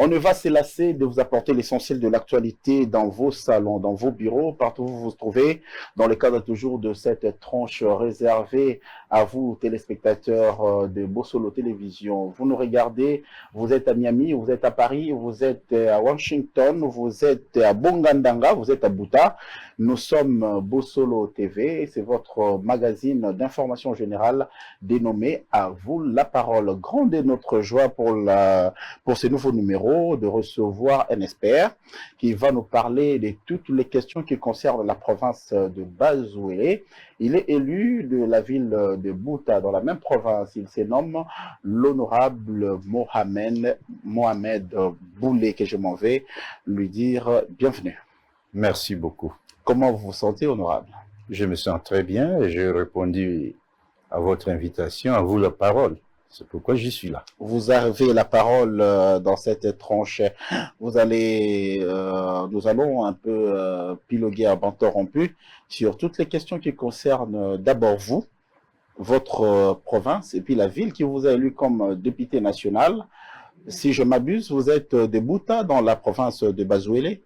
On ne va se lasser de vous apporter l'essentiel de l'actualité dans vos salons, dans vos bureaux, partout où vous vous trouvez, dans le cadre toujours de cette tranche réservée à vous, téléspectateurs de Bossolo Télévision. Vous nous regardez, vous êtes à Miami, vous êtes à Paris, vous êtes à Washington, vous êtes à Bongandanga, vous êtes à Buta. Nous sommes Bossolo TV, c'est votre magazine d'information générale dénommé À vous la parole. Grande est notre joie pour ce nouveau numéro de recevoir un expert qui va nous parler de toutes les questions qui concernent la province de Bazouélé. Il est élu de la ville de Buta dans la même province. Il se nomme l'honorable Mohamed Boulé, que je m'en vais lui dire bienvenue. Merci beaucoup. Comment vous vous sentez, honorable? Je me sens très bien et j'ai répondu à votre invitation, à vous la parole. C'est pourquoi je suis là. Vous avez la parole dans cette tranche. Nous allons un peu piloguer à banc rompu sur toutes les questions qui concernent d'abord vous, votre province et puis la ville qui vous a élu comme député national. Si je m'abuse, vous êtes de Buta dans la province de Bazouélé.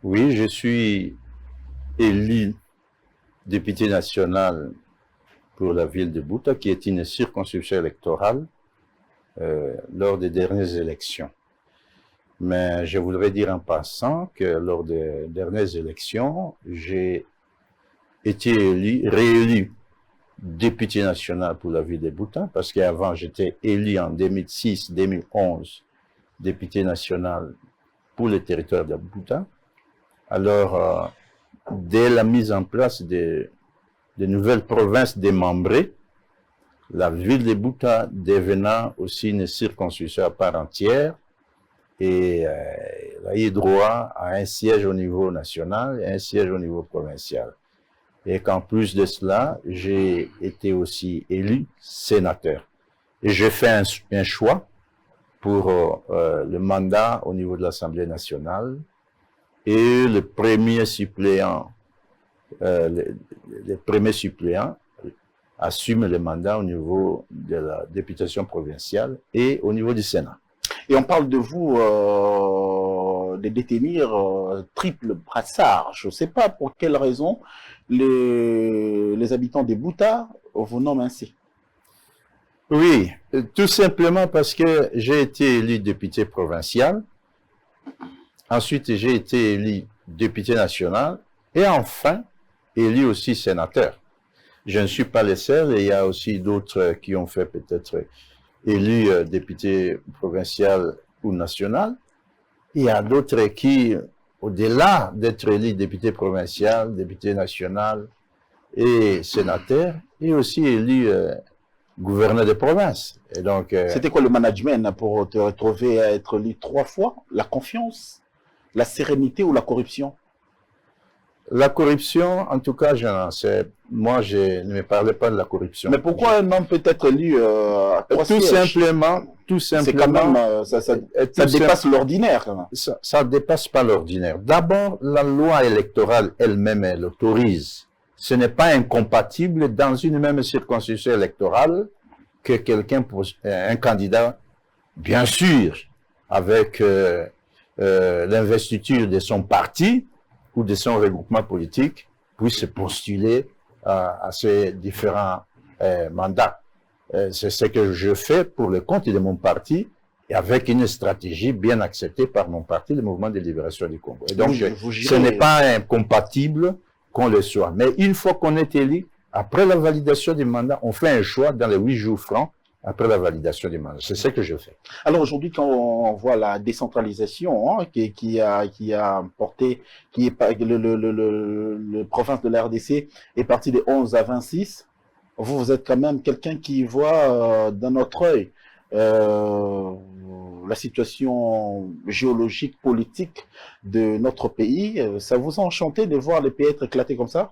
Oui, je suis élu député national pour la ville de Buta, qui est une circonscription électorale lors des dernières élections. Mais je voudrais dire en passant que lors des dernières élections, j'ai été réélu député national pour la ville de Buta, parce qu'avant j'étais élu en 2006-2011 député national pour le territoire de Buta. Alors, dès la mise en place des nouvelles provinces démembrées, la ville de Buta devenant aussi une circonscription à part entière et elle a eu droit à un siège au niveau national et un siège au niveau provincial. Et qu'en plus de cela, j'ai été aussi sénateur. Et j'ai fait un choix pour le mandat au niveau de l'Assemblée nationale. Et le premier suppléant assume le mandat au niveau de la députation provinciale et au niveau du Sénat. Et on parle de vous de détenir triple brassard. Je ne sais pas pour quelle raison les habitants de Buta vous nomment ainsi. Oui, tout simplement parce que j'ai été élu député provincial. Ensuite, j'ai été élu député national et enfin, élu aussi sénateur. Je ne suis pas le seul, et il y a aussi d'autres qui ont fait peut-être élu député provincial ou national. Il y a d'autres qui, au-delà d'être élu député provincial, député national et sénateur, et aussi élu gouverneur de province. Et donc, c'était quoi le management pour te retrouver à être élu 3 fois? La confiance, la sérénité ou la corruption? La corruption, en tout cas, moi, je ne me parlais pas de la corruption. Mais pourquoi un homme peut être élu à 3 sièges? Tout simplement. C'est quand même, ça dépasse l'ordinaire. Ça dépasse pas l'ordinaire. D'abord, la loi électorale elle-même, elle autorise. Ce n'est pas incompatible dans une même circonscription électorale que un candidat, bien sûr, avec l'investiture de son parti ou de son regroupement politique, puisse postuler à ces différents mandats. C'est ce que je fais pour le compte de mon parti et avec une stratégie bien acceptée par mon parti, le Mouvement de libération du Congo. Et donc, ce n'est pas incompatible qu'on le soit. Mais une fois qu'on est élu, après la validation du mandat, on fait un choix dans les 8 jours francs après la validation du mandat. C'est ce que je fais. Alors aujourd'hui, quand on voit la décentralisation qui a porté, le province de la RDC est parti de 11 à 26, vous êtes quand même quelqu'un qui voit d'un autre œil la situation géologique, politique de notre pays. Ça vous a enchanté de voir le pays être éclaté comme ça?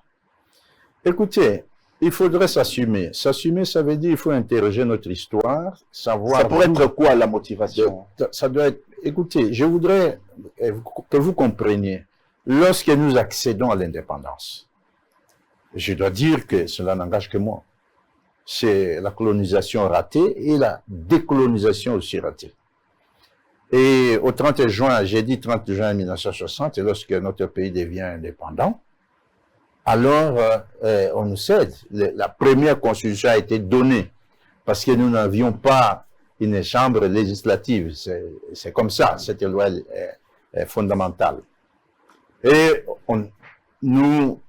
Écoutez, il faudrait s'assumer. S'assumer, ça veut dire qu'il faut interroger notre histoire, savoir... Ça pourrait être quoi la motivation? Ça doit être... Écoutez, je voudrais que vous compreniez, lorsque nous accédons à l'indépendance, je dois dire que cela n'engage que moi. C'est la colonisation ratée et la décolonisation aussi ratée. Et au 30 juin, j'ai dit 30 juin 1960, et lorsque notre pays devient indépendant, alors on nous cède. La première constitution a été donnée parce que nous n'avions pas une chambre législative. C'est comme ça, cette loi est fondamentale. Et nous,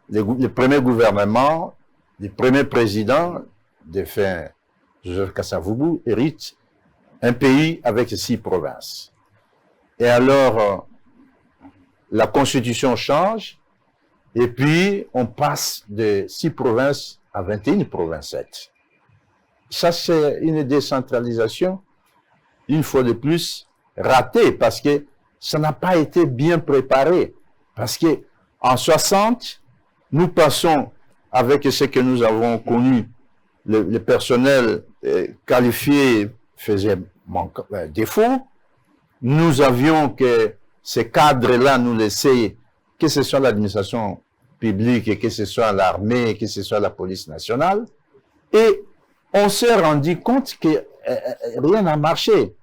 le premier gouvernement, le premier président, défunt Joseph Kasavubu, hérite un pays avec 6 provinces. Et alors, la constitution change, et puis on passe de 6 provinces à 21 provinces. Ça, c'est une décentralisation, une fois de plus, ratée, parce que ça n'a pas été bien préparé. Parce que en 60, nous passons avec ce que nous avons connu, le personnel qualifié faisait défaut. Nous avions que ces cadres-là nous laissaient, que ce soit l'administration publique, que ce soit l'armée, que ce soit la police nationale. Et on s'est rendu compte que rien n'a marché.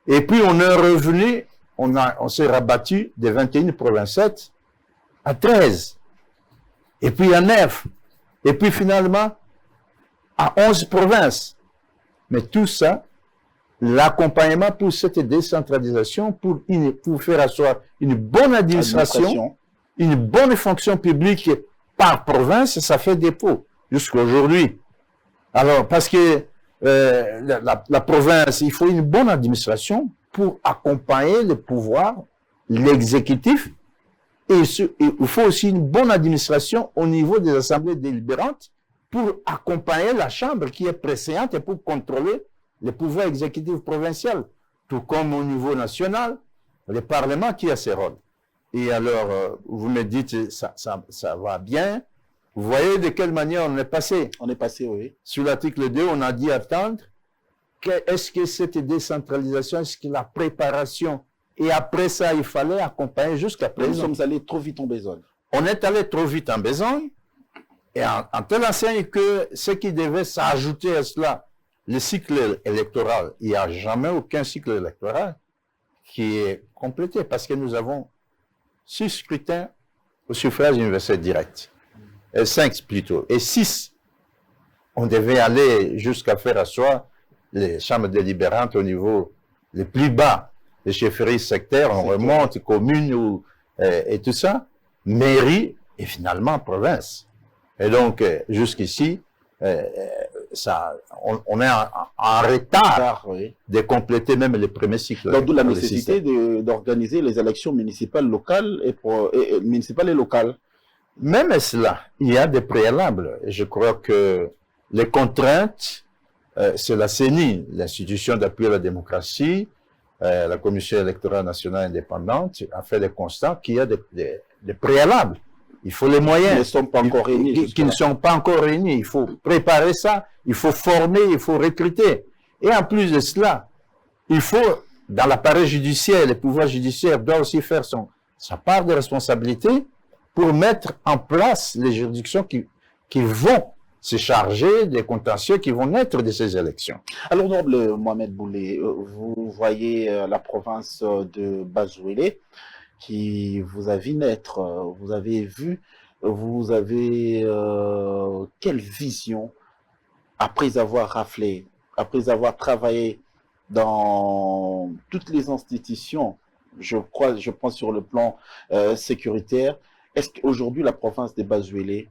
Et puis on est revenu, on s'est rabattu de 21 provinces à 13. Et puis à 9. Et puis finalement à 11 provinces. Mais tout ça, l'accompagnement pour cette décentralisation, pour faire asseoir une bonne administration, une bonne fonction publique par province, ça fait défaut jusqu'à aujourd'hui. Alors, parce que la province, il faut une bonne administration pour accompagner le pouvoir, l'exécutif, et il faut aussi une bonne administration au niveau des assemblées délibérantes pour accompagner la Chambre qui est précédente et pour contrôler le pouvoir exécutif provincial, tout comme au niveau national, le Parlement qui a ses rôles. Et alors, vous me dites, ça va bien. Vous voyez de quelle manière on est passé? On est passé, oui. Sur l'article 2, on a dit attendre. Est-ce que cette décentralisation, est-ce que la préparation, et après ça, il fallait accompagner jusqu'à présent. Nous sommes allés trop vite en besogne. On est allé trop vite en besogne, et en telle enseigne que ce qui devait s'ajouter à cela, le cycle électoral, il n'y a jamais aucun cycle électoral qui est complété, parce que nous avons 6 scrutins au suffrage universel direct. 5 plutôt. Et 6, on devait aller jusqu'à faire asseoir les chambres délibérantes au niveau le plus bas, les chefferies sectaires, on remonte, communes et tout ça, mairie et finalement province. Et donc, jusqu'ici, on est en retard de compléter même les premiers cycles. Donc, d'où la nécessité d'organiser les élections municipales locales et locales. Même cela, il y a des préalables. Je crois que les contraintes, c'est la CENI, l'institution d'appui à la démocratie, la Commission électorale nationale indépendante, a fait des constats qu'il y a des préalables. Il faut les moyens. Qui ne sont pas encore réunis. Qui ne sont pas encore réunis. Il faut préparer ça, il faut former, il faut recruter. Et en plus de cela, il faut, dans l'appareil judiciaire, le pouvoir judiciaire doit aussi faire sa part de responsabilité pour mettre en place les juridictions qui vont se charger des contentieux qui vont naître de ces élections. Alors, noble Mohamed Boulé, vous voyez la province de Bazouélé qui vous a vu naître, vous avez quelle vision après avoir raflé, après avoir travaillé dans toutes les institutions, je pense sur le plan sécuritaire. Est-ce qu'aujourd'hui, la province de Bazouélé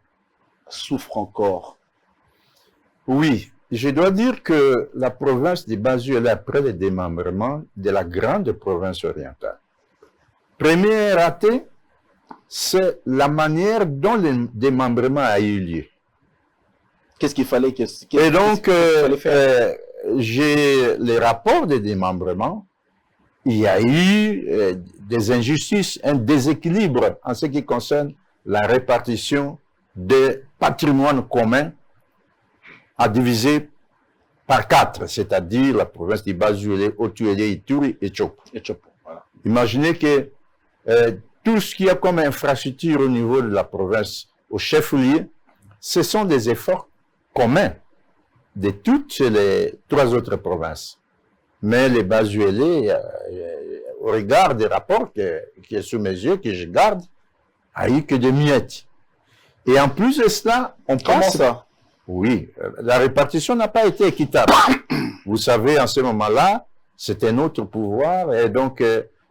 souffre encore? Oui, je dois dire que la province de Bazouélé, après le démembrement de la grande province orientale, premier raté, c'est la manière dont le démembrement a eu lieu. Qu'est-ce qu'il fallait Et donc, j'ai les rapports de démembrement. Il y a eu des injustices, un déséquilibre en ce qui concerne la répartition des patrimoines communs à diviser par 4, c'est-à-dire la province de Bazouélé, Otuélé, Ituri et Tchopo. Voilà. Imaginez que tout ce qu'il y a comme infrastructure au niveau de la province, au chef-lieu, ce sont des efforts communs de toutes les 3 autres provinces. Mais les Bazuélés, au regard des rapports qui est sous mes yeux, que je garde, a eu que des miettes. Et en plus de cela, on pense... Comment ça? Oui, la répartition n'a pas été équitable. Vous savez, en ce moment-là, c'était notre pouvoir, et donc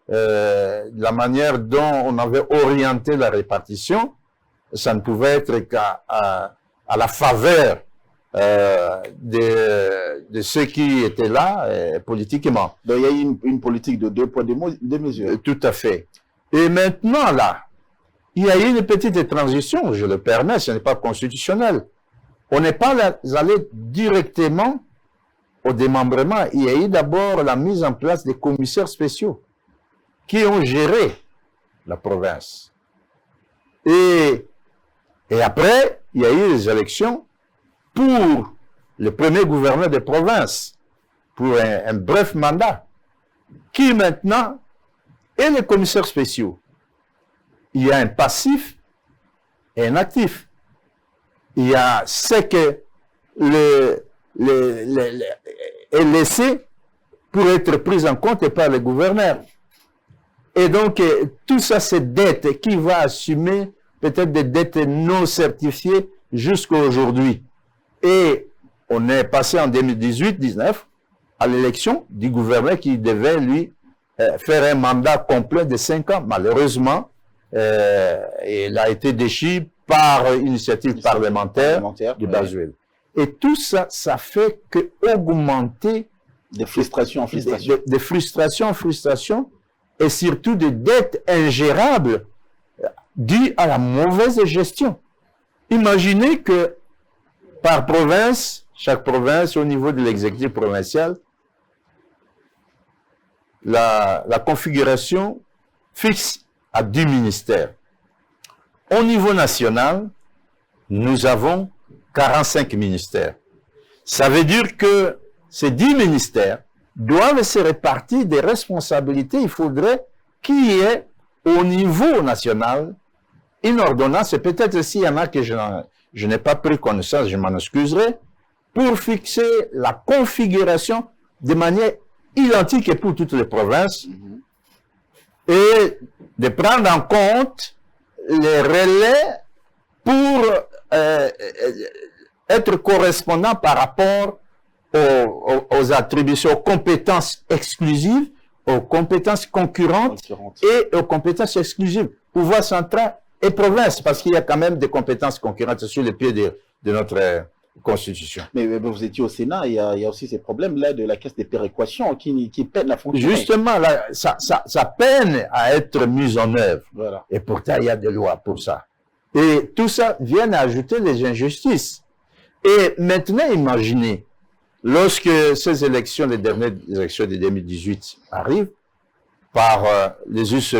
la manière dont on avait orienté la répartition, ça ne pouvait être qu'à la faveur de ceux qui étaient là politiquement. Donc il y a eu une politique de 2 poids, 2 mesures. Tout à fait. Et maintenant, là, il y a eu une petite transition, je le permets, ce n'est pas constitutionnel. On n'est pas allé directement au démembrement. Il y a eu d'abord la mise en place des commissaires spéciaux qui ont géré la province. Et après, il y a eu les élections pour le premier gouverneur de province, pour un bref mandat, qui maintenant est les commissaires spéciaux. Il y a un passif et un actif. Il y a ce que est laissé pour être pris en compte par le gouverneur. Et donc, tout ça, c'est dette qui va assumer peut-être des dettes non certifiées jusqu'à aujourd'hui. Et on est passé en 2018-19 à l'élection du gouverneur qui devait, lui, faire un mandat complet de 5 ans. Malheureusement, il a été déchu par initiative parlementaire du Bazuel. Et tout ça, ça fait que augmenter de frustration en frustration. De frustration en frustration, et surtout de dettes ingérables dues à la mauvaise gestion. Imaginez que par province, chaque province, au niveau de l'exécutif provincial, la configuration fixe à 10 ministères. Au niveau national, nous avons 45 ministères. Ça veut dire que ces 10 ministères doivent se répartir des responsabilités. Il faudrait qu'il y ait au niveau national une ordonnance, et peut-être s'il y en a que je n'ai pas pris connaissance, je m'en excuserai, pour fixer la configuration de manière identique pour toutes les provinces et de prendre en compte les relais pour être correspondant par rapport aux attributions, aux compétences exclusives, aux compétences concurrentes et aux compétences exclusives, pouvoir central et province, parce qu'il y a quand même des compétences concurrentes sur le pied de notre Constitution. Mais vous étiez au Sénat, il y a aussi ces problèmes-là de la caisse des péréquations qui peine à fonctionner. Justement, là, ça peine à être mis en œuvre. Voilà. Et pourtant, il y a des lois pour ça. Et tout ça vient ajouter les injustices. Et maintenant, imaginez, lorsque ces élections, les dernières élections de 2018 arrivent, par les us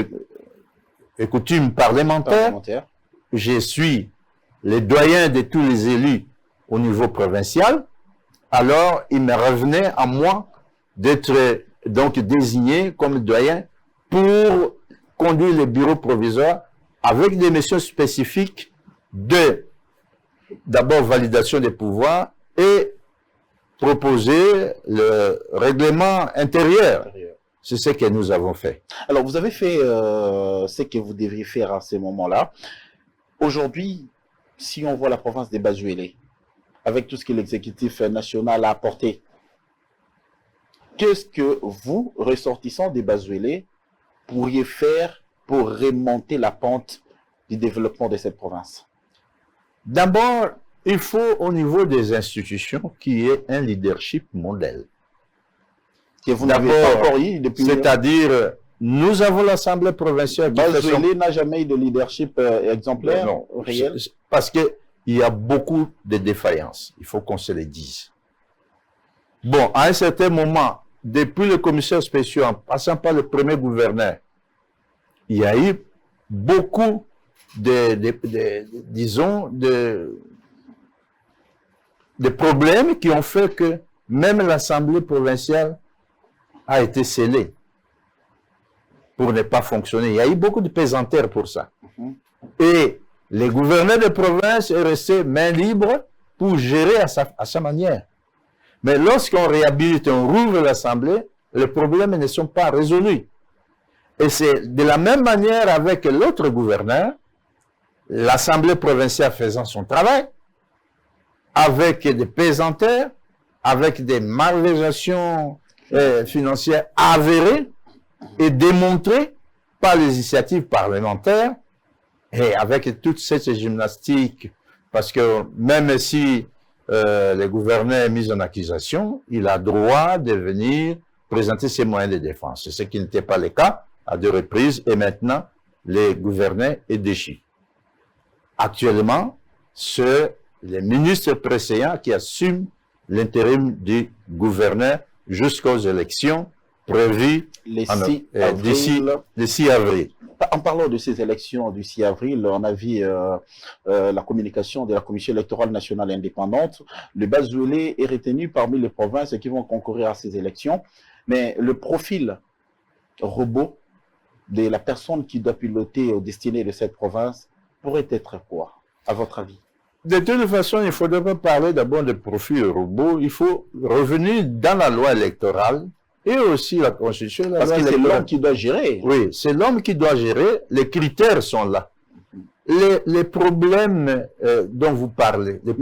et coutumes parlementaires, je suis le doyen de tous les élus au niveau provincial, alors il me revenait à moi d'être donc désigné comme doyen pour conduire le bureau provisoire avec des missions spécifiques de d'abord validation des pouvoirs et proposer le règlement intérieur. C'est ce que nous avons fait. Alors, vous avez fait ce que vous devriez faire à ce moment-là. Aujourd'hui, si on voit la province des Bazuélés, avec tout ce que l'exécutif national a apporté, qu'est-ce que vous, ressortissants des Bazuélés, pourriez faire pour remonter la pente du développement de cette province? D'abord, il faut au niveau des institutions qu'il y ait un leadership modèle. Que vous n'avez pas encore eu depuis... C'est-à-dire, nous avons l'Assemblée provinciale... Bazuélé n'a jamais eu de leadership exemplaire, non, réel? Parce qu'il y a beaucoup de défaillances. Il faut qu'on se les dise. Bon, à un certain moment, depuis le commissaire spécial, en passant par le premier gouverneur, il y a eu beaucoup disons, de problèmes qui ont fait que même l'Assemblée provinciale a été scellée pour ne pas fonctionner. Il y a eu beaucoup de pesanteurs pour ça. Et le gouverneur de province est resté main libre pour gérer à sa manière. Mais lorsqu'on réhabilite, on rouvre l'Assemblée, les problèmes ne sont pas résolus. Et c'est de la même manière avec l'autre gouverneur, l'Assemblée provinciale faisant son travail, avec des pesanteurs, avec des malversations financières avérées et démontrées par les initiatives parlementaires, et avec toute cette gymnastique, parce que même si le gouverneur est mis en accusation, il a droit de venir présenter ses moyens de défense. C'est ce qui n'était pas le cas à 2 reprises, et maintenant, le gouverneur est déchu. Actuellement, c'est le ministre précédent qui assume l'intérim du gouverneur jusqu'aux élections prévues d'ici le 6 avril. En parlant de ces élections du 6 avril, on a vu la communication de la Commission électorale nationale indépendante. Le Bas-Zoulé est retenu parmi les provinces qui vont concourir à ces élections. Mais le profil robot de la personne qui doit piloter aux destinées de cette province pourrait être quoi, à votre avis? De toute façon, il ne faudrait pas parler d'abord de profil robot. Il faut revenir dans la loi électorale et aussi la Constitution. Parce que c'est l'homme qui doit gérer. Oui, c'est l'homme qui doit gérer. Les critères sont là. Les problèmes dont vous parlez, les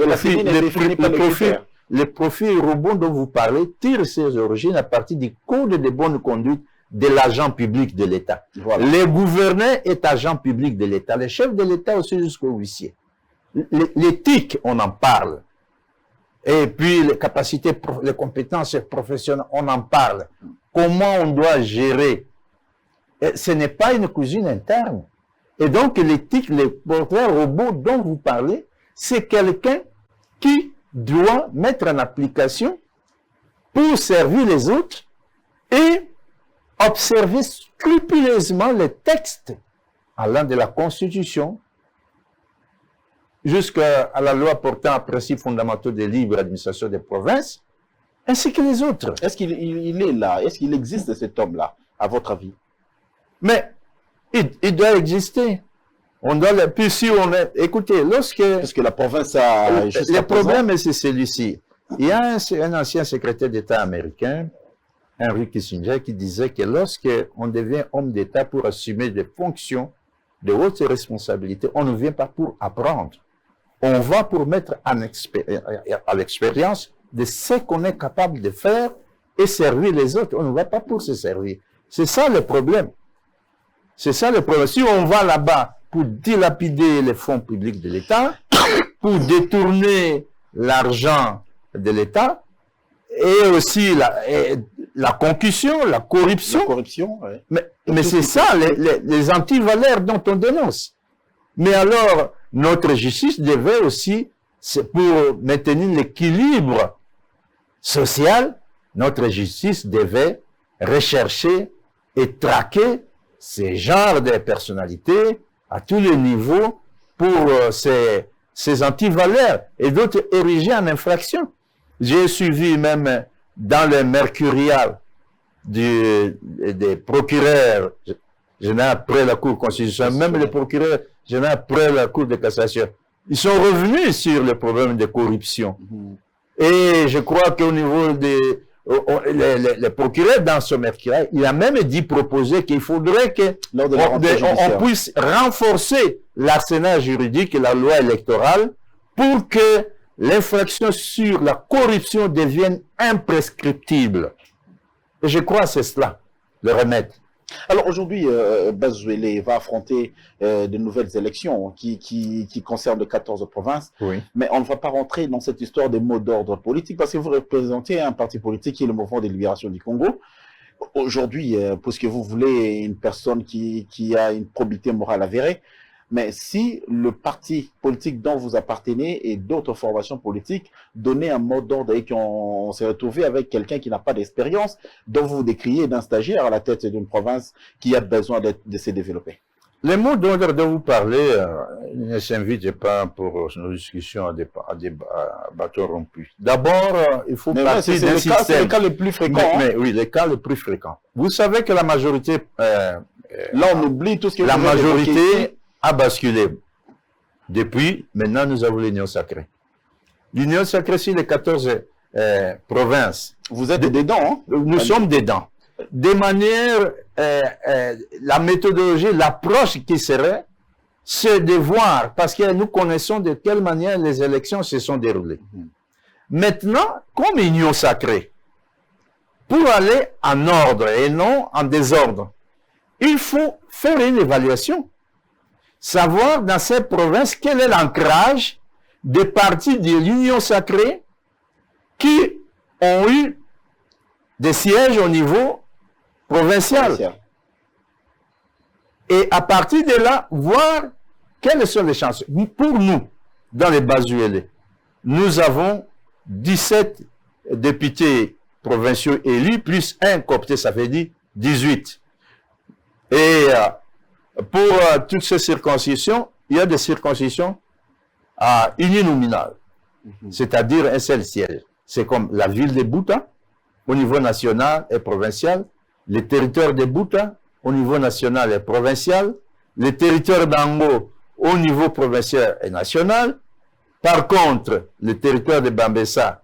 profils robots dont vous parlez tirent ses origines à partir du code de bonne conduite de l'agent public de l'État. Voilà. Le gouverneur est agent public de l'État. Le chef de l'État aussi jusqu'au huissier. L'éthique, on en parle. Et puis les capacités, les compétences professionnelles, on en parle. Comment on doit gérer. Et ce n'est pas une cuisine interne. Et donc l'éthique, les portraits robots dont vous parlez, c'est quelqu'un qui doit mettre en application pour servir les autres et observer scrupuleusement les textes allant de la Constitution jusqu'à la loi portant à principes fondamentaux de libre administration des provinces, ainsi que les autres. Est-ce qu'il est là? Est-ce qu'il existe cet homme-là, à votre avis? Mais il doit exister. On doit, puis si on est, écoutez, lorsque... Parce que la province a... Le problème, c'est celui-ci. Il y a un ancien secrétaire d'État américain, Henry Kissinger, qui disait que lorsque on devient homme d'État pour assumer des fonctions de haute responsabilité, on ne vient pas pour apprendre. On va pour mettre à l'expérience de ce qu'on est capable de faire et servir les autres. On ne va pas pour se servir. C'est ça le problème. C'est ça le problème. Si on va là-bas pour dilapider les fonds publics de l'État, pour détourner l'argent de l'État, et aussi la concussion, la corruption. La corruption, ouais. Mais c'est ça, les antivaleurs dont on dénonce. Mais alors, notre justice devait aussi, pour maintenir l'équilibre social, notre justice devait rechercher et traquer ces genres de personnalités à tous les niveaux pour ces antivaleurs et d'autres érigés en infraction. J'ai suivi même dans le mercurial des procureurs généraux après la Cour constitutionnelle, même les procureurs généraux après la Cour de cassation, ils sont revenus sur le problème de corruption. Et je crois qu'au niveau des les procureurs dans ce mercurial, il a même dit proposer qu'il faudrait que on puisse renforcer l'arsenal juridique et la loi électorale pour que l'infraction sur la corruption devienne imprescriptible. Et je crois que c'est cela, le remède. Alors aujourd'hui, Bas-Zoulé va affronter de nouvelles élections qui concernent 14 provinces, oui. Mais on ne va pas rentrer dans cette histoire des mots d'ordre politique parce que vous représentez un parti politique qui est le Mouvement de libération du Congo. Aujourd'hui, puisque vous voulez une personne qui a une probité morale avérée, mais si le parti politique dont vous appartenez et d'autres formations politiques donnaient un mot d'ordre et qu'on s'est retrouvé avec quelqu'un qui n'a pas d'expérience, dont vous décriez d'un stagiaire à la tête d'une province qui a besoin de se développer. Les mots d'ordre dont vous parlez ne s'invitent pas pour nos discussions à des bateaux rompus. D'abord, il faut partir d'un système. C'est le cas le plus fréquent. Mais oui, le cas le plus fréquent. Vous savez que la majorité... là, on oublie tout ce que la majorité a basculé. Depuis, maintenant, nous avons l'Union sacrée. L'Union sacrée, sur les 14 provinces. Vous êtes dedans, hein? Nous sommes dedans. de manière, la méthodologie, l'approche qui serait, c'est de voir, parce que nous connaissons de quelle manière les élections se sont déroulées. Maintenant, comme union sacrée, pour aller en ordre et non en désordre, il faut faire une évaluation. Savoir dans cette province quel est l'ancrage des partis de l'union sacrée qui ont eu des sièges au niveau provincial. Et à partir de là, voir quelles sont les chances. Pour nous, dans les Bazuélés, nous avons 17 députés provinciaux élus, plus un coopté, ça fait dire 18. Et pour toutes ces circoncisions, il y a des circoncisions à uninominal, c'est-à-dire un seul siège. C'est comme la ville de Bouta, au niveau national et provincial, le territoire de Bouta, au niveau national et provincial, le territoire d'Ango, au niveau provincial et national. Par contre, le territoire de Bambessa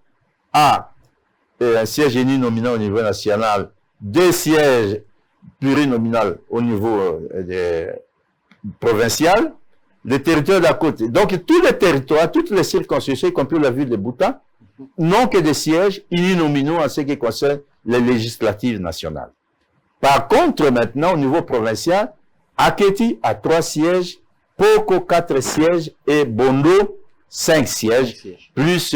a un siège uninominal au niveau national, 2 sièges plurinominal au niveau provincial, le territoire d'à côté. Donc, tous les territoires, toutes les circonscriptions, y compris la ville de Bouta, n'ont que des sièges uninominaux en ce qui concerne les législatives nationales. Par contre, maintenant, au niveau provincial, Aketi a 3 sièges, Poko 4 sièges et Bondo 5 sièges, plus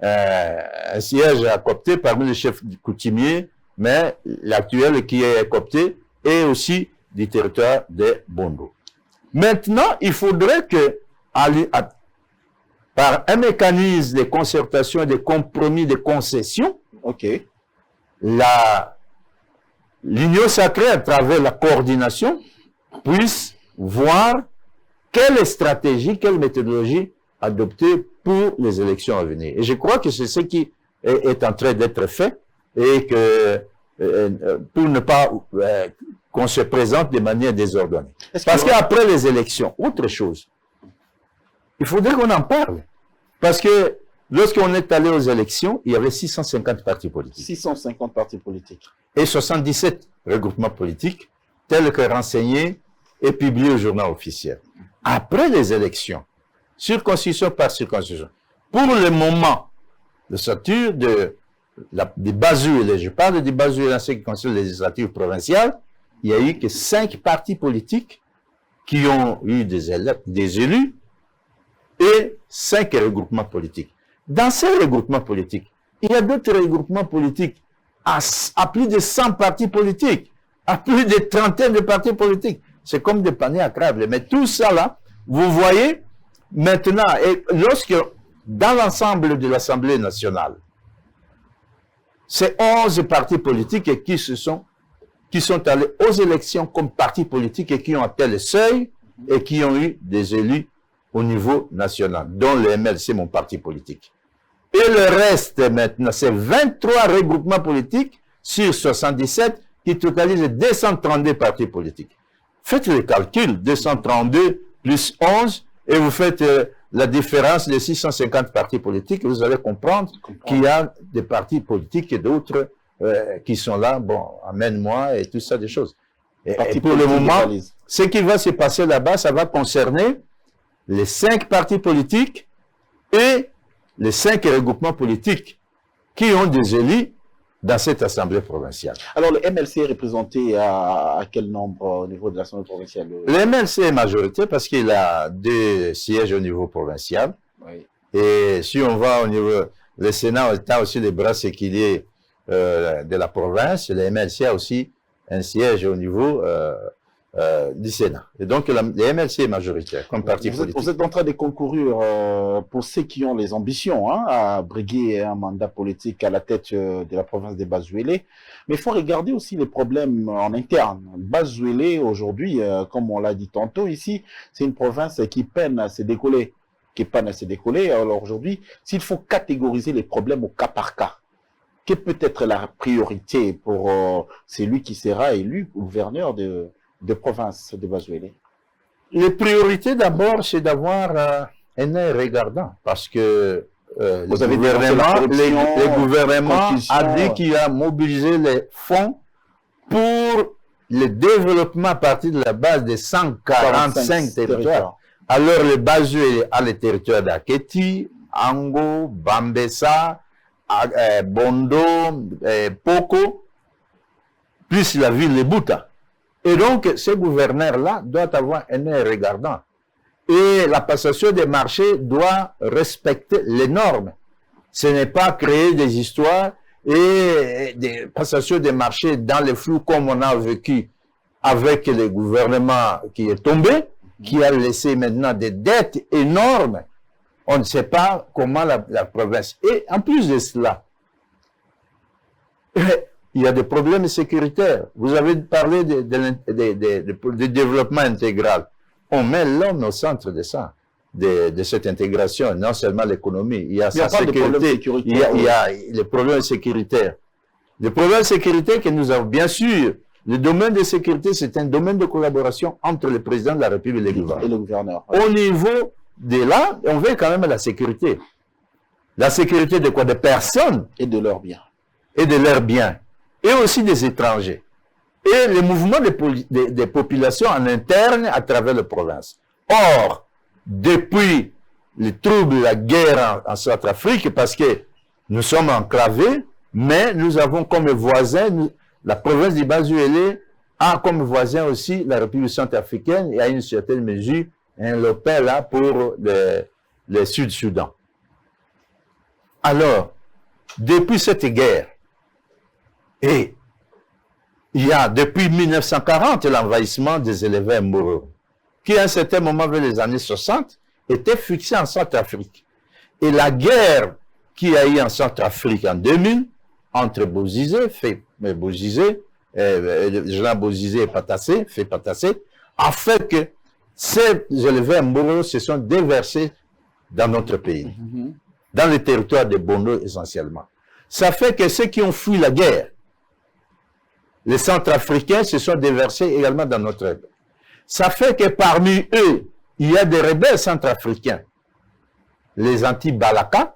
un siège à coopter parmi les chefs coutumiers, mais l'actuel qui est coopté est aussi du territoire de Bondo. Maintenant, il faudrait que, par un mécanisme de concertation, de compromis, de concession, l'union sacrée, à travers la coordination, puisse voir quelle stratégie, quelle méthodologie adopter pour les élections à venir. Et je crois que c'est ce qui est en train d'être fait et que pour ne pas qu'on se présente de manière désordonnée. Parce qu'après les élections, autre chose, il faudrait qu'on en parle. Parce que lorsqu'on est allé aux élections, il y avait 650 partis politiques. 650 partis politiques. Et 77 regroupements politiques, tels que renseignés et publiés au journal officiel. Après les élections, circonscription par circonscription, pour le moment, le statut des Bazuélés, je parle des Bazuélés en ce qui concerne les législatives provinciales, il n'y a eu que 5 partis politiques qui ont eu des élus et 5 regroupements politiques. Dans ces regroupements politiques, il y a d'autres regroupements politiques à plus de 100 partis politiques, à plus de trentaine de partis politiques. C'est comme des paniers à crabe. Mais tout ça là, vous voyez, maintenant, et lorsque, dans l'ensemble de l'Assemblée nationale, c'est 11 partis politiques qui sont allés aux élections comme partis politiques et qui ont atteint le seuil et qui ont eu des élus au niveau national, dont le MLC, mon parti politique. Et le reste, maintenant, c'est 23 regroupements politiques sur 77 qui totalisent 232 partis politiques. Faites le calcul, 232 plus 11, et vous faites la différence des 650 partis politiques, vous allez comprendre qu'il y a des partis politiques et d'autres qui sont là, bon, amène-moi et tout ça, des choses. Et pour le moment, ce qui va se passer là-bas, ça va concerner les 5 partis politiques et les 5 regroupements politiques qui ont des élus dans cette assemblée provinciale. Alors, le MLC est représenté à quel nombre au niveau de l'assemblée provinciale? Le MLC est majorité parce qu'il a 2 sièges au niveau provincial. Oui. Et si on va au niveau... Le Sénat a aussi les bras séquiliers de la province. Le MLC a aussi un siège au niveau du Sénat. Et donc, le MLC est majoritaire comme parti politique. Vous êtes en train de concourir pour ceux qui ont les ambitions à briguer un mandat politique à la tête de la province des Bazuélés. Mais il faut regarder aussi les problèmes en interne. Bazuélé, aujourd'hui, comme on l'a dit tantôt ici, c'est une province qui peine à se décoller. Alors aujourd'hui, s'il faut catégoriser les problèmes au cas par cas, quelle peut être la priorité pour celui qui sera élu gouverneur de province de Bazuélé? Les priorités d'abord, c'est d'avoir un œil regardant, parce que le gouvernement a dit qu'il a mobilisé les fonds pour le développement à partir de la base des 145 territoires. Alors, le Bazué a les territoires d'Aketi, Ango, Bambessa, Bondo, Poko, plus la ville de Bouta. Et donc, ces gouverneurs-là doivent avoir un œil regardant. Et la passation des marchés doit respecter les normes. Ce n'est pas créer des histoires et des passations des marchés dans le flou comme on a vécu avec le gouvernement qui est tombé, qui a laissé maintenant des dettes énormes. On ne sait pas comment la province. Et en plus de cela, il y a des problèmes sécuritaires. Vous avez parlé de développement intégral. On met l'homme au centre de ça, de cette intégration, non seulement l'économie. Il y a sa sécurité, il y a les problèmes sécuritaires. Les problèmes sécuritaires que nous avons, bien sûr, le domaine de sécurité, c'est un domaine de collaboration entre le président de la République et le gouverneur. Au niveau de là, on veut quand même la sécurité. La sécurité de quoi? Des personnes. Et de leurs biens. Et de leurs biens. Et aussi des étrangers. Et les mouvements des populations en interne à travers les provinces. Or, depuis les troubles, la guerre en Centrafrique, parce que nous sommes enclavés, mais nous avons comme voisin, la province du Bas-Uélé a comme voisin aussi la République centrafricaine et à une certaine mesure un lopin là pour le Sud-Soudan. Alors, depuis cette guerre, et il y a depuis 1940 l'envahissement des éleveurs Mboro, qui à un certain moment, vers les années 60, était fixé en Centrafrique. Et la guerre qui a eu en Centrafrique en 2000, entre Bozizé, Jean Bozizé et Patassé, a fait que ces éleveurs Mboro se sont déversés dans notre pays, dans le territoire de Bondo essentiellement. Ça fait que ceux qui ont fui la guerre, les Centrafricains se sont déversés également dans notre pays. Ça fait que parmi eux, il y a des rebelles centrafricains, les anti-Balaka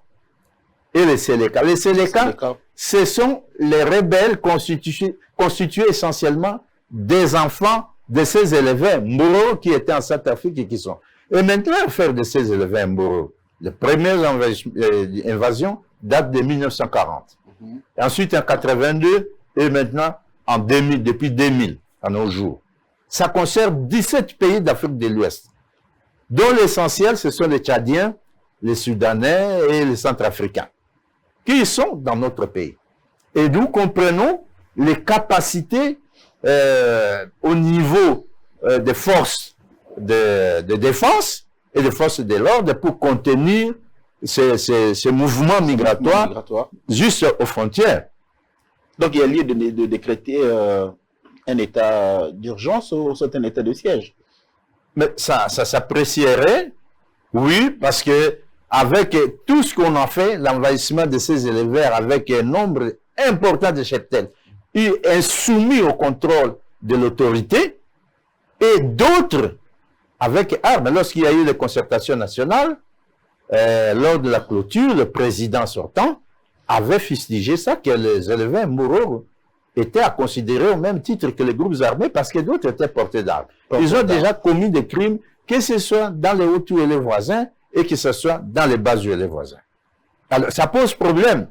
et les Séléka. Les Séléka, ce sont les rebelles constitués essentiellement des enfants de ces éleveurs Mboro qui étaient en Centrafrique et qui sont. Et maintenant, l'affaire de ces éleveurs Mboro, la première invasion date de 1940. Et ensuite en 82 et maintenant en 2000, depuis 2000 à nos jours. Ça concerne 17 pays d'Afrique de l'Ouest, dont l'essentiel ce sont les Tchadiens, les Soudanais et les Centrafricains, qui sont dans notre pays. Et nous comprenons les capacités au niveau des forces de défense et des forces de l'ordre pour contenir ces mouvements migratoires juste aux frontières. Donc il y a lieu de décréter un état d'urgence ou c'est un état de siège? Mais ça s'apprécierait, oui, parce que avec tout ce qu'on a fait, l'envahissement de ces éleveurs avec un nombre important de cheptels, il est soumis au contrôle de l'autorité et d'autres avec armes. Lorsqu'il y a eu les concertations nationales, lors de la clôture, le président sortant avait fustigé ça, que les éleveurs Mboro étaient à considérer au même titre que les groupes armés parce que d'autres étaient portés d'armes. Ils ont déjà commis des crimes, que ce soit dans les Hutus et les voisins et que ce soit dans les Bazu et les voisins. Alors, ça pose problème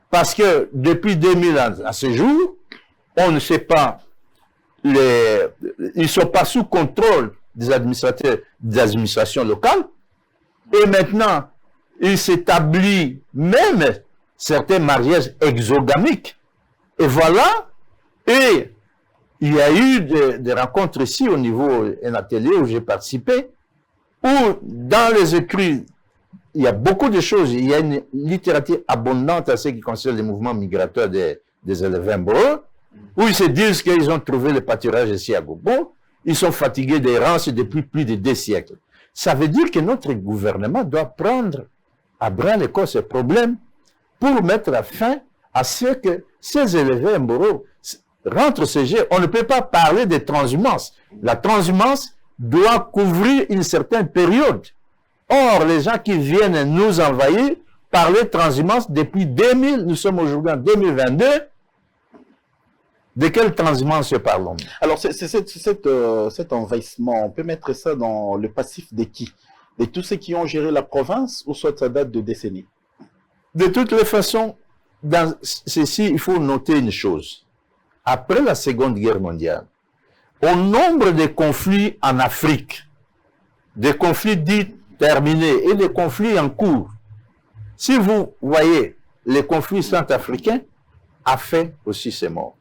parce que depuis 2000 à ce jour, on ne sait pas, ils ne sont pas sous contrôle des administrateurs des administrations locales et maintenant, il s'établit même certains mariages exogamiques. Et voilà, et il y a eu des rencontres ici au niveau d'un atelier où j'ai participé, où dans les écrits, il y a beaucoup de choses, il y a une littérature abondante à ce qui concerne les mouvements migratoires des éleveurs Mboro, où ils se disent qu'ils ont trouvé le pâturage ici à Gobo, ils sont fatigués d'errance depuis plus de 2 siècles. Ça veut dire que notre gouvernement doit prendre à bras le corps ce problème pour mettre fin à ce que ces éleveurs Mboro rentrent ce jeu. On ne peut pas parler de transhumance. La transhumance doit couvrir une certaine période. Or, les gens qui viennent nous envahir parlent de transhumance depuis 2000. Nous sommes aujourd'hui en 2022. De quelle transhumance parlons-nous? Alors, cet envahissement, on peut mettre ça dans le passif de qui? De tous ceux qui ont géré la province, ou soit ça date de décennies? De toutes les façons, dans ceci, il faut noter une chose. Après la Seconde Guerre mondiale, au nombre de conflits en Afrique, des conflits dits terminés et des conflits en cours, si vous voyez les conflits centrafricains, a fait aussi ses morts.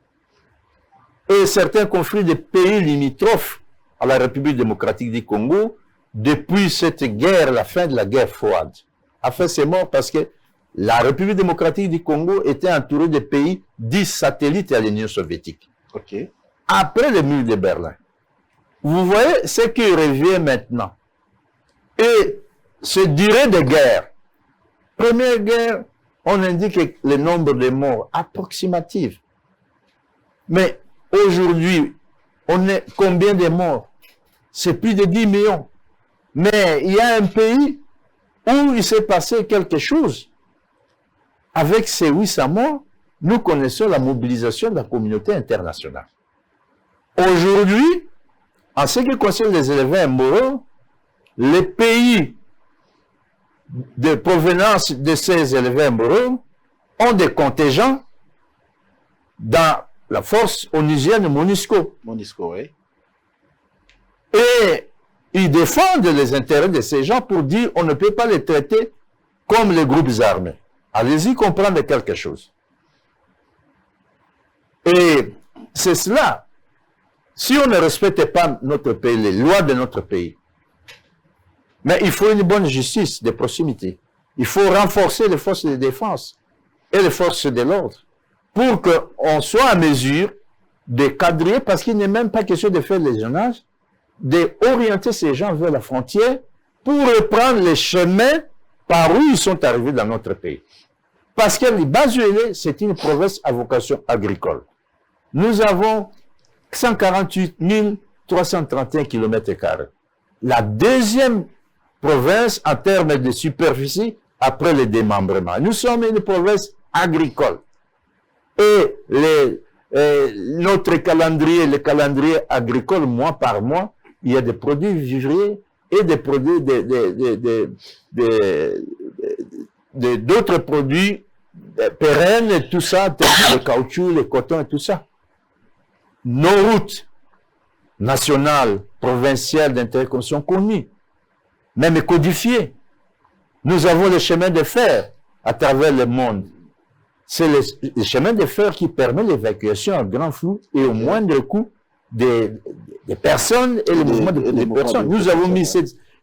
Et certains conflits des pays limitrophes à la République démocratique du Congo, depuis cette guerre, la fin de la guerre froide, a fait ses morts parce que la République démocratique du Congo était entourée de pays dits satellites à l'Union soviétique. Ok. Après le mur de Berlin, vous voyez ce qui revient maintenant. Et ce durée de guerre, première guerre, on indique le nombre de morts approximatif. Mais aujourd'hui, on est combien de morts? C'est plus de 10 millions. Mais il y a un pays où il s'est passé quelque chose. Avec ces 800 morts, nous connaissons la mobilisation de la communauté internationale. Aujourd'hui, en ce qui concerne les éléments moraux, les pays de provenance de ces éléments moraux ont des contingents dans la force onusienne MONUSCO. MONUSCO, oui. Et ils défendent les intérêts de ces gens pour dire on ne peut pas les traiter comme les groupes armés. Allez-y comprendre quelque chose. Et c'est cela. Si on ne respecte pas notre pays, les lois de notre pays, mais il faut une bonne justice de proximité. Il faut renforcer les forces de défense et les forces de l'ordre pour qu'on soit à mesure de cadrer, parce qu'il n'est même pas question de faire l'espionnage, d'orienter ces gens vers la frontière pour reprendre les chemins par où ils sont arrivés dans notre pays. Parce que le Basuélé, c'est une province à vocation agricole. Nous avons 148 331 km². La deuxième province en termes de superficie après le démembrement. Nous sommes une province agricole. Et notre calendrier, le calendrier agricole, mois par mois, il y a des produits vivriers et des produits d'autres produits pérennes, et tout ça, le caoutchouc, le coton et tout ça. Nos routes nationales, provinciales d'intérêt commun sont connues, même codifiées. Nous avons les chemins de fer à travers le monde. C'est les chemins de fer qui permettent l'évacuation en grand flou et au moindre coût des personnes et le mouvement des personnes. Nous avons mis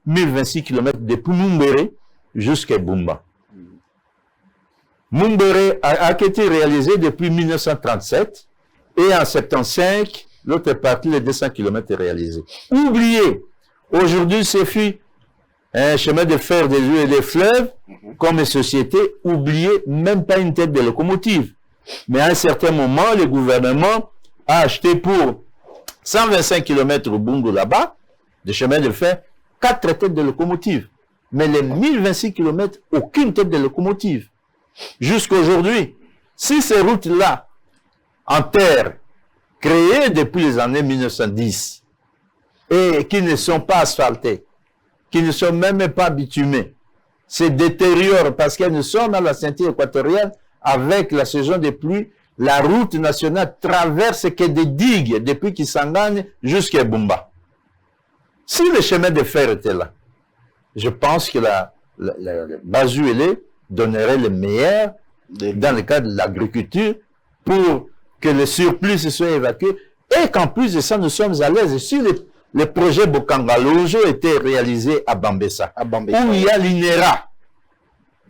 1026 km depuis Mumbere jusqu'à Bumba. Mumbere a été réalisé depuis 1937 et en 1975, l'autre partie, les 200 km est réalisé. Oubliez, aujourd'hui, c'est fait un chemin de fer des rues et des fleuves, comme société, oubliez même pas une tête de locomotive. Mais à un certain moment, le gouvernement a acheté pour 125 km au Bungo là-bas, de chemin de fer, 4 têtes de locomotive. Mais les 1026 km, aucune tête de locomotive. Jusqu'à aujourd'hui, si ces routes-là, en terre, créées depuis les années 1910, et qui ne sont pas asphaltées, qui ne sont même pas bitumées, se détériorent parce que nous sommes à la ceinture équatoriale avec la saison des pluies. La route nationale traverse que des digues depuis Kisangani jusqu'à Bumba. Si le chemin de fer était là, je pense que la Basuélé donnerait le meilleur dans le cadre de l'agriculture pour que le surplus se soit évacué et qu'en plus de ça, nous sommes à l'aise. Si le projet Bokangalojo était réalisé à Bambessa, où il y a l'INERA,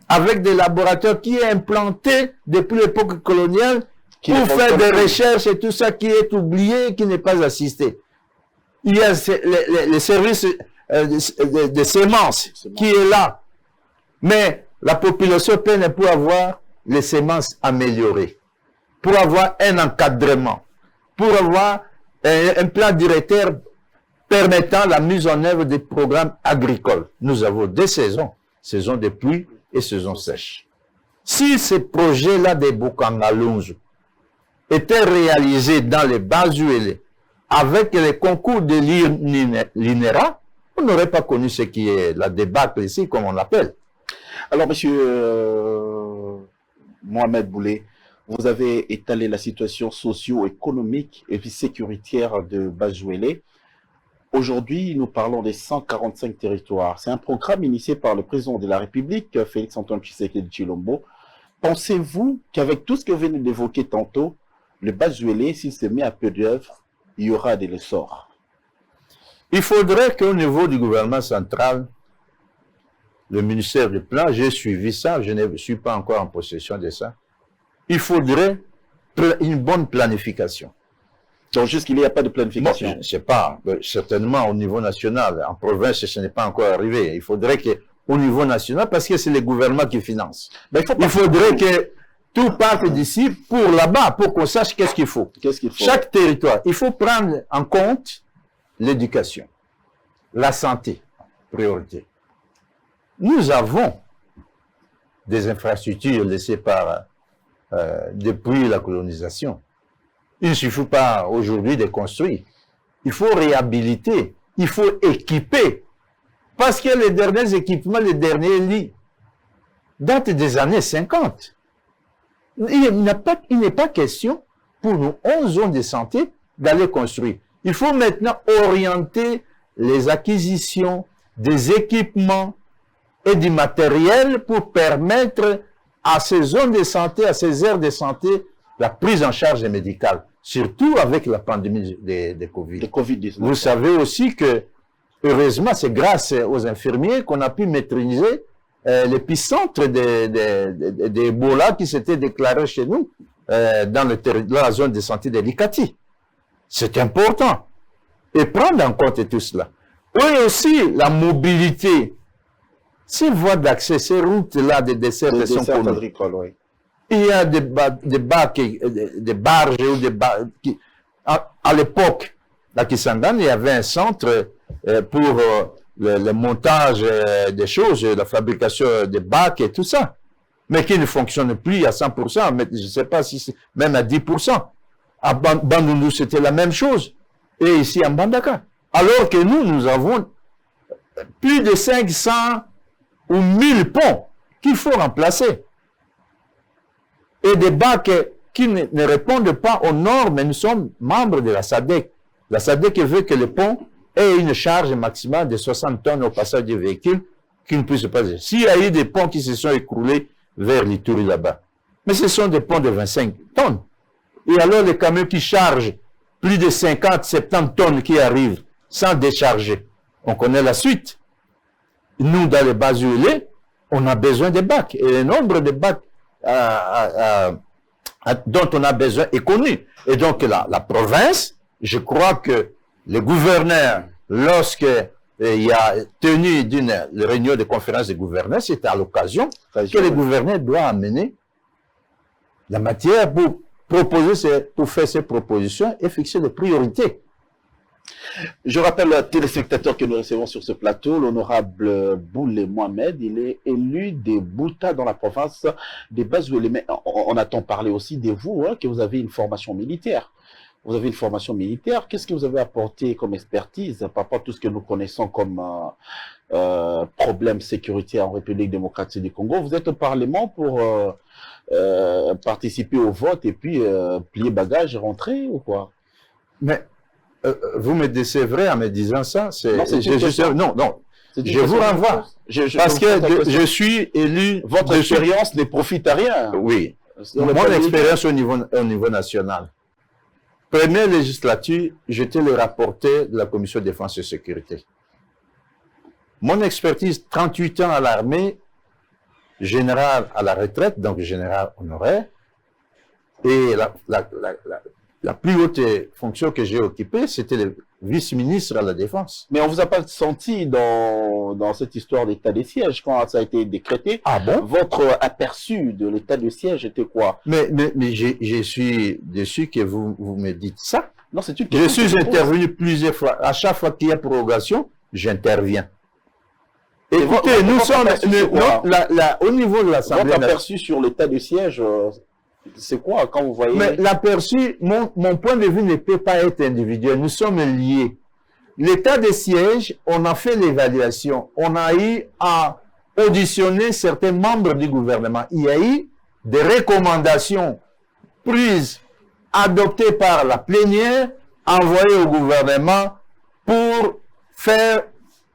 avec des laboratoires qui est implanté depuis l'époque coloniale pour faire des recherches et tout ça qui est oublié, qui n'est pas assisté. Il y a les services de semences qui est là. Mais la population peine pour avoir les semences améliorées, pour avoir un encadrement, pour avoir un plan directeur permettant la mise en œuvre des programmes agricoles. Nous avons 2 saisons, saison de pluie et saison sèche. Si ces projets-là de Bokangalonzo était réalisé dans les Bazuélé avec les concours de l'INERA, on n'aurait pas connu ce qui est la débâcle ici, comme on l'appelle. Alors, monsieur Mohamed Boulay, vous avez étalé la situation socio-économique et puis sécuritaire de Bazuélé. Aujourd'hui, nous parlons des 145 territoires. C'est un programme initié par le président de la République, Félix-Antoine Tshisekedi Tshilombo. Pensez-vous qu'avec tout ce que vous venez d'évoquer tantôt, le Bazuélé, s'il se met à peu d'œuvre, il y aura des ressorts? Il faudrait qu'au niveau du gouvernement central, le ministère du Plan, j'ai suivi ça, je ne suis pas encore en possession de ça, il faudrait une bonne planification. Donc, jusqu'il n'y a pas de planification. Bon, je ne sais pas, certainement au niveau national, en province, ce n'est pas encore arrivé. Il faudrait qu'au niveau national, parce que c'est le gouvernement qui finance, il faudrait que tout parte d'ici pour là-bas, pour qu'on sache qu'est-ce qu'il faut. Chaque territoire, il faut prendre en compte l'éducation, la santé, priorité. Nous avons des infrastructures laissées par depuis la colonisation. Il ne suffit pas aujourd'hui de construire. Il faut réhabiliter, il faut équiper. Parce que les derniers équipements, les derniers lits, datent des années 50. Il n'est pas question pour nos 11 zones de santé d'aller construire. Il faut maintenant orienter les acquisitions des équipements et du matériel pour permettre à ces zones de santé, à ces aires de santé, la prise en charge médicale, surtout avec la pandémie de Covid-19. Vous savez aussi que, heureusement, c'est grâce aux infirmiers qu'on a pu maîtriser l'épicentre d'Ebola qui s'était déclaré chez nous dans la zone de santé de l'Ikati. C'est important. Et prendre en compte tout cela. Oui, aussi, la mobilité. Ces voies d'accès, ces routes-là de dessert agricoles, oui. Il y a des barges ou des barges à l'époque, à Kisangani, il y avait un centre pour le montage des choses, la fabrication des bacs et tout ça, mais qui ne fonctionne plus à 100%, mais je ne sais pas si c'est même à 10%. À Bandundu, c'était la même chose. Et ici, à Mbandaka. Alors que nous avons plus de 500 ou 1000 ponts qu'il faut remplacer. Et des bacs qui ne répondent pas aux normes, mais nous sommes membres de la SADC. La SADC veut que le pont ait une charge maximale de 60 tonnes au passage des véhicules qui ne puissent pas. S'il y a eu des ponts qui se sont écroulés vers l'Ituri là-bas, mais ce sont des ponts de 25 tonnes. Et alors les camions qui chargent plus de 50, 70 tonnes qui arrivent sans décharger, on connaît la suite. Nous, dans les Bazuélé, on a besoin de bacs. Et le nombre de bacs dont on a besoin est connu. Et donc la province, je crois que le gouverneur, lorsqu'il y a tenu une réunion de conférence de gouverneurs, c'était à l'occasion que le gouverneur doit amener la matière pour faire ses propositions et fixer des priorités. Je rappelle aux téléspectateurs que nous recevons sur ce plateau, l'honorable Boulay Mohamed, il est élu des Bouta dans la province des Bazuélé. Mais on attend parler aussi de vous, hein, que vous avez une formation militaire. Vous avez une formation militaire. Qu'est-ce que vous avez apporté comme expertise par rapport à tout ce que nous connaissons comme problème sécuritaire en République démocratique du Congo? Vous êtes au Parlement pour participer au vote et puis plier bagages et rentrer ou quoi? Mais vous me décevrez en me disant ça. Non, je vous renvoie. Parce que je suis élu. Votre expérience ne profite à rien. Oui. Mon expérience au niveau national. Première législature, j'étais le rapporteur de la Commission de défense et sécurité. Mon expertise, 38 ans à l'armée, général à la retraite, donc général honoraire. Et la plus haute fonction que j'ai occupée, c'était le vice-ministre à la Défense. Mais on ne vous a pas senti dans cette histoire d'état de siège quand ça a été décrété. Ah bon? Votre aperçu de l'état de siège était quoi? Mais je suis déçu que vous me dites ça. Non, c'est une question. Je suis intervenu plusieurs fois. À chaque fois qu'il y a prorogation, j'interviens. Écoutez, nous sommes au niveau de l'Assemblée nationale. Votre aperçu sur l'état de siège C'est quoi quand vous voyez... Mais l'aperçu, mon point de vue ne peut pas être individuel. Nous sommes liés. L'état de siège, on a fait l'évaluation. On a eu à auditionner certains membres du gouvernement. Il y a eu des recommandations prises, adoptées par la plénière, envoyées au gouvernement pour faire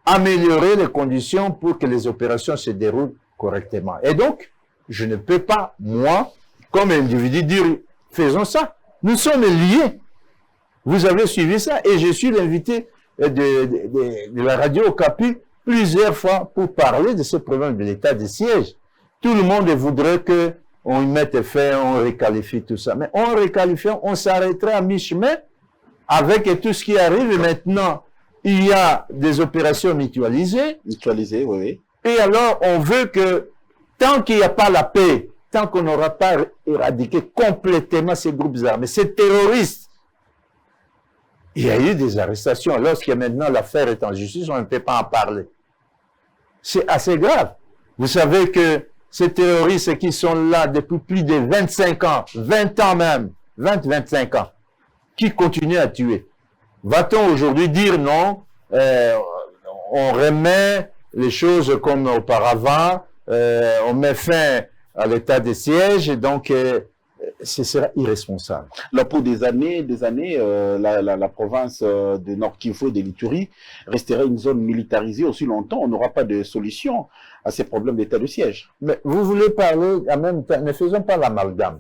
améliorer les conditions pour que les opérations se déroulent correctement. Et donc, je ne peux pas, moi, comme individu, dire faisons ça. Nous sommes liés. Vous avez suivi ça et je suis l'invité de la radio Okapi plusieurs fois pour parler de ce problème de l'état de siège. Tout le monde voudrait que on y mette fin, on requalifie tout ça. Mais en requalifiant, on s'arrêterait à mi-chemin avec tout ce qui arrive. Maintenant, il y a des opérations mutualisées. Mutualisées, oui, oui. Et alors, on veut que, tant qu'il n'y a pas la paix, tant qu'on n'aura pas éradiqué complètement ces groupes armés, ces terroristes, il y a eu des arrestations. Lorsque maintenant l'affaire est en justice, on ne peut pas en parler. C'est assez grave. Vous savez que ces terroristes qui sont là depuis plus de 25 ans, 20 ans même, 20-25 ans, qui continuent à tuer. Va-t-on aujourd'hui dire non, on remet les choses comme auparavant, on met fin à l'état de siège, et donc ce sera irresponsable. Là, pour des années, la province de Nord Kivu et de l'Ituri resterait une zone militarisée aussi longtemps. On n'aura pas de solution à ces problèmes d'état de siège. Mais vous voulez parler en même temps, ne faisons pas l'amalgame.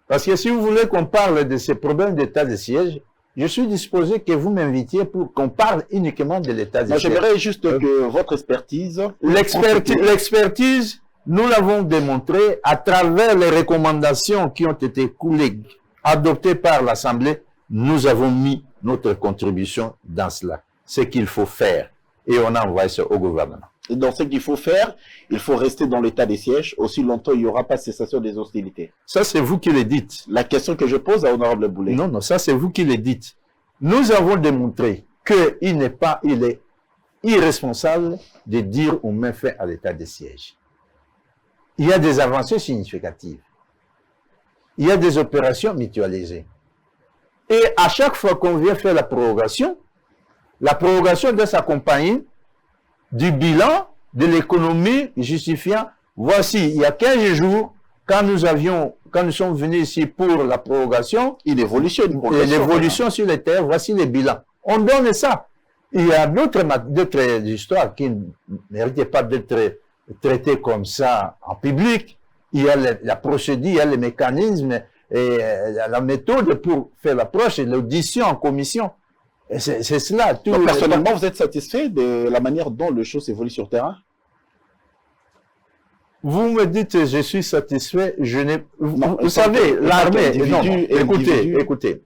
Parce que si vous voulez qu'on parle de ces problèmes d'état de siège, je suis disposé que vous m'invitiez pour qu'on parle uniquement de l'état de siège. J'aimerais juste que votre expertise... L'expertise, nous l'avons démontré à travers les recommandations qui ont été adoptées par l'Assemblée. Nous avons mis notre contribution dans cela. Ce qu'il faut faire. Et on a envoyé ça au gouvernement. Et dans ce qu'il faut faire, il faut rester dans l'état des sièges. Aussi longtemps, il n'y aura pas de cessation des hostilités. Ça, c'est vous qui le dites. La question que je pose à Honorable Boulet. Non, ça, c'est vous qui le dites. Nous avons démontré qu'il est irresponsable de dire on met fin à l'état de siège. Il y a des avancées significatives. Il y a des opérations mutualisées. Et à chaque fois qu'on vient faire la prorogation doit s'accompagner du bilan de l'économie justifiant, voici, il y a 15 jours, quand nous sommes venus ici pour la prorogation, l'évolution sur les terres, voici les bilans. On donne ça. Il y a d'autres histoires qui ne méritaient pas d'être traitées comme ça en public. Il y a la procédure, il y a les mécanismes et la méthode pour faire l'approche et l'audition en commission. C'est cela. Donc, personnellement, vous êtes satisfait de la manière dont les choses évoluent sur le terrain? Vous me dites, je suis satisfait, vous savez, l'armée, écoutez,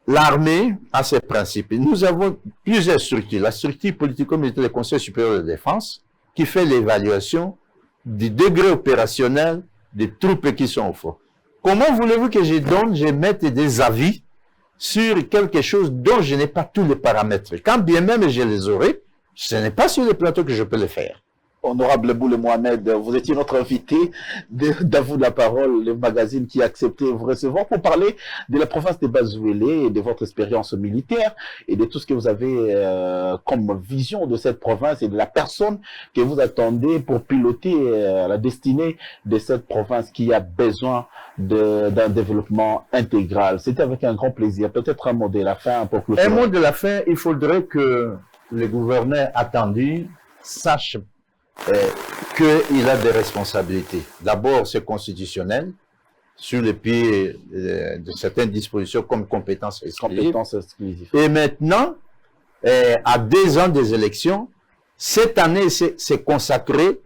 l'armée a ses principes. Nous avons plusieurs structures. La structure politico-militaire du Conseil supérieur de défense, qui fait l'évaluation du degré opérationnel des troupes qui sont au front. Comment voulez-vous que je mette des avis sur quelque chose dont je n'ai pas tous les paramètres? Quand bien même je les aurai, ce n'est pas sur le plateau que je peux le faire. Honorable Boule Mohamed, vous étiez notre invité d'Avoue de la Parole, le magazine qui a accepté vous recevoir pour parler de la province de Bazouélé et de votre expérience militaire et de tout ce que vous avez comme vision de cette province et de la personne que vous attendez pour piloter la destinée de cette province qui a besoin d'un développement intégral. C'était avec un grand plaisir. Peut-être un mot de la fin pour clôturer. Un mot de la fin, il faudrait que le gouverneur attendu sache qu'il a des responsabilités. D'abord, c'est constitutionnel, sur le pied de certaines dispositions comme compétences exclusives. Et maintenant, à 2 ans des élections, cette année, c'est consacré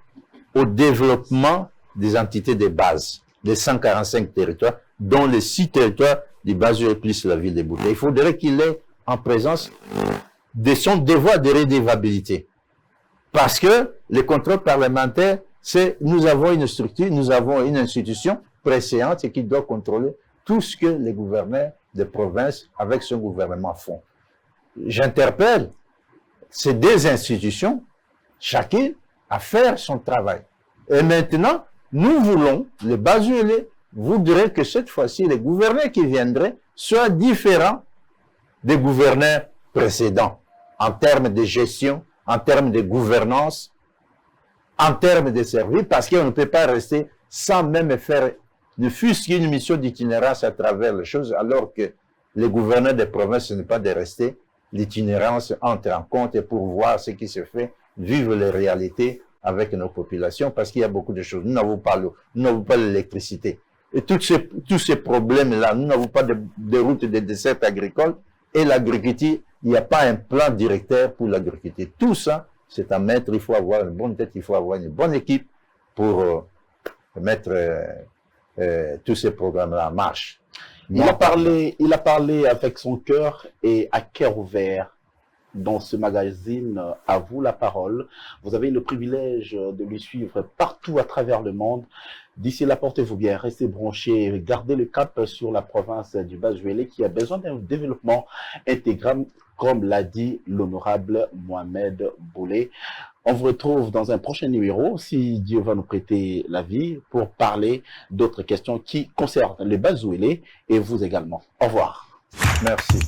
au développement des entités de base, des 145 territoires, dont les 6 territoires du Bazouélé plus la ville de Bouta. Il faudrait qu'il ait en présence de son devoir de redevabilité. Parce que les contrôles parlementaires, nous avons une structure, nous avons une institution préséante qui doit contrôler tout ce que les gouverneurs de province avec ce gouvernement font. J'interpelle ces 2 institutions, chacune à faire son travail. Et maintenant, nous voulons, les Bazouélé, voudrait que cette fois-ci, les gouverneurs qui viendraient soient différents des gouverneurs précédents, en termes de gestion, en termes de gouvernance, en termes de service, parce qu'on ne peut pas rester sans même faire, ne fût-ce qu'une mission d'itinérance à travers les choses, alors que les gouverneurs des provinces, ce n'est pas de rester, l'itinérance entre en compte pour voir ce qui se fait, vivre les réalités avec nos populations, parce qu'il y a beaucoup de choses. Nous n'avons pas l'eau, nous n'avons pas l'électricité. Et tous ces problèmes-là, nous n'avons pas de routes de dessert agricole, et l'agriculture, il n'y a pas un plan directeur pour l'agriculture. Tout ça, c'est à mettre, il faut avoir une bonne tête, il faut avoir une bonne équipe pour mettre tous ces programmes-là en marche. Il a parlé avec son cœur et à cœur ouvert dans ce magazine. À vous la parole. Vous avez le privilège de lui suivre partout à travers le monde. D'ici là, portez-vous bien, restez branchés, gardez le cap sur la province du Bas-Jouélé qui a besoin d'un développement intégral, comme l'a dit l'honorable Mohamed Boulé. On vous retrouve dans un prochain numéro, si Dieu va nous prêter la vie, pour parler d'autres questions qui concernent les Bas-Jouélé et vous également. Au revoir. Merci.